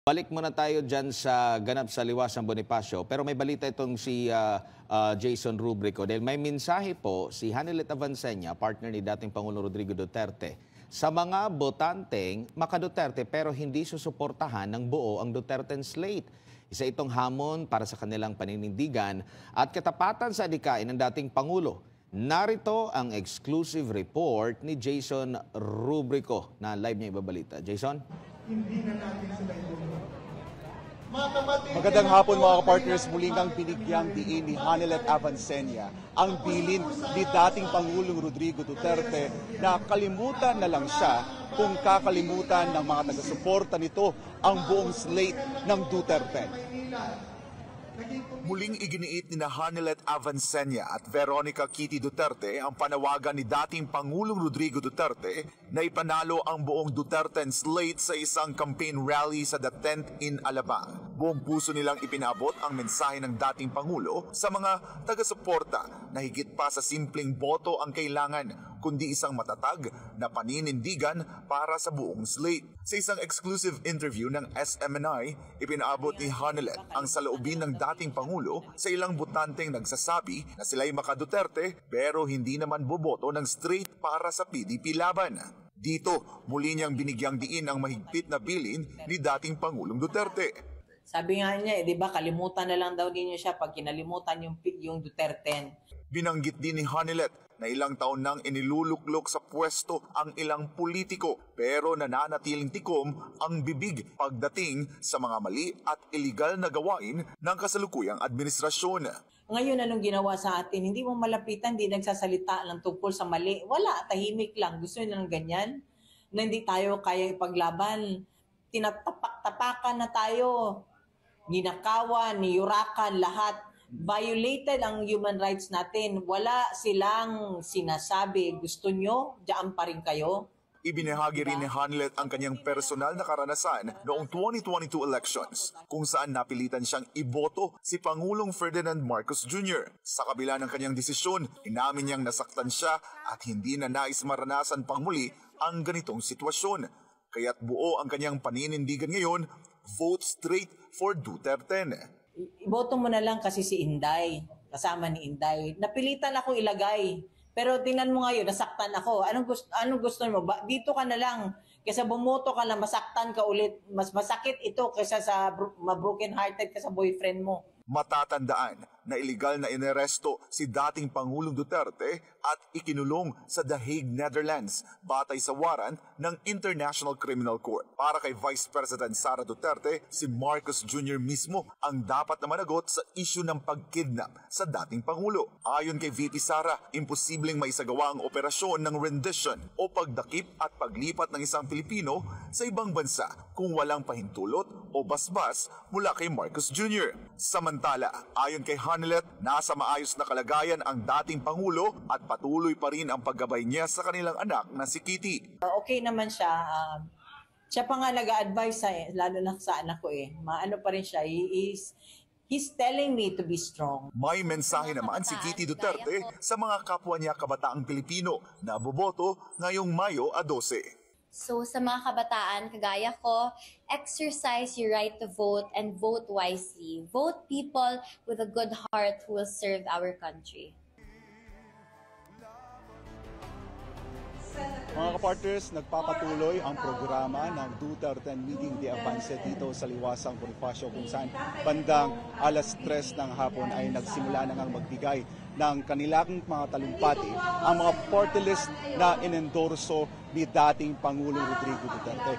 Balik muna tayo dyan sa ganap sa Liwasang Bonifacio. Pero may balita itong si Jason Rubrico. Dahil may mensahe po si Hanilet Avancenia, partner ni dating Pangulong Rodrigo Duterte, sa mga botanteng maka-Duterte pero hindi susuportahan ng buo ang Duterte slate. Isa itong hamon para sa kanilang paninindigan at katapatan sa adikain ng dating Pangulo. Narito ang exclusive report ni Jason Rubrico na live niya ibabalita. Jason? Hindi na natin sila Magandang hapon mga kapartners, muling ang binigyang diin ni Hanilet Avancenia ang bilin ni dating Pangulong Rodrigo Duterte na kalimutan na lang siya kung kakalimutan ng mga taga-suporta nito ang buong slate ng Duterte. Muling iginiit ni Hanilet Avancenia at Veronica Kitty Duterte ang panawagan ni dating Pangulong Rodrigo Duterte na ipanalo ang buong Duterte slate sa isang campaign rally sa The Tent in Alabang. Buong puso nilang ipinabot ang mensahe ng dating Pangulo sa mga taga-suporta na higit pa sa simpleng boto ang kailangan, kundi isang matatag na paninindigan para sa buong slate. Sa isang exclusive interview ng SMNI, ipinaabot ni Hanilet ang saloobin ng dating Pangulo sa ilang botanteng nagsasabi na sila'y maka-Duterte pero hindi naman boboto ng straight para sa PDP laban. Dito, muli niyang binigyang diin ang mahigpit na bilin ni dating Pangulong Duterte. Sabi nga niya, di ba, kalimutan na lang daw din niya siya pag kinalimutan yung Duterte. Binanggit din ni Hanilet na ilang taon nang iniluluklok sa pwesto ang ilang politiko pero nananatiling tikom ang bibig pagdating sa mga mali at iligal na gawain ng kasalukuyang administrasyon. Ngayon, anong ginawa sa atin? Hindi mo malapitan, hindi nagsasalita lang tungkol sa mali. Wala, tahimik lang. Gusto nyo lang ganyan? Na hindi tayo kaya ipaglaban. Tinatapak-tapakan na tayo. Ninakawan, niyurakan, lahat. Violated ang human rights natin. Wala silang sinasabi. Gusto nyo, diyan pa rin kayo. Ibinahagi rin ni Hanilet ang kanyang personal na karanasan noong 2022 elections kung saan napilitan siyang iboto si Pangulong Ferdinand Marcos Jr. Sa kabila ng kanyang desisyon, inamin niyang nasaktan siya at hindi na nais maranasan pang muli ang ganitong sitwasyon. Kaya't buo ang kanyang paninindigan ngayon, vote straight for Duterte. Iboto mo na lang kasi si Inday, kasama ni Inday. Napilitan ako ilagay. Pero tingnan mo ngayon, nasaktan ako. Anong gusto mo? Dito ka na lang. Kaysa bumoto ka lang, masaktan ka ulit. Mas masakit ito kaysa sa broken hearted ka sa boyfriend mo. Matatandaan na iligal na ineresto si dating Pangulong Duterte at ikinulong sa The Hague, Netherlands batay sa warrant ng International Criminal Court. Para kay Vice President Sara Duterte, si Marcos Jr. mismo ang dapat na managot sa isyu ng pagkidnap sa dating Pangulo. Ayon kay VP Sara, imposibleng maisagawa ang operasyon ng rendition o pagdakip at paglipat ng isang Pilipino sa ibang bansa kung walang pahintulot o basbas mula kay Marcos Jr. Samantala, ayon kay Hanilet, nasa maayos na kalagayan ang dating Pangulo at patuloy pa rin ang paggabay niya sa kanilang anak na si Kitty. Okay naman siya. Siya pa nga nag-a-advise lalo na sa anak ko Maano pa rin siya. He's telling me to be strong. May mensahe naman si Kitty Duterte sa mga kapwa niya kabataang Pilipino na boboto ngayong Mayo 12. So sa mga kabataan, kagaya ko, exercise your right to vote and vote wisely. Vote people with a good heart who will serve our country. Mga kapartners, nagpapatuloy ang programa ng Duterte Meeting de Avance dito sa Liwasang Bonifacio kung saan bandang alas 3 ng hapon ay nagsimula na ngang magbigay ng kanilang mga talumpati ang mga party list na inendorso ni dating Pangulong Rodrigo Duterte.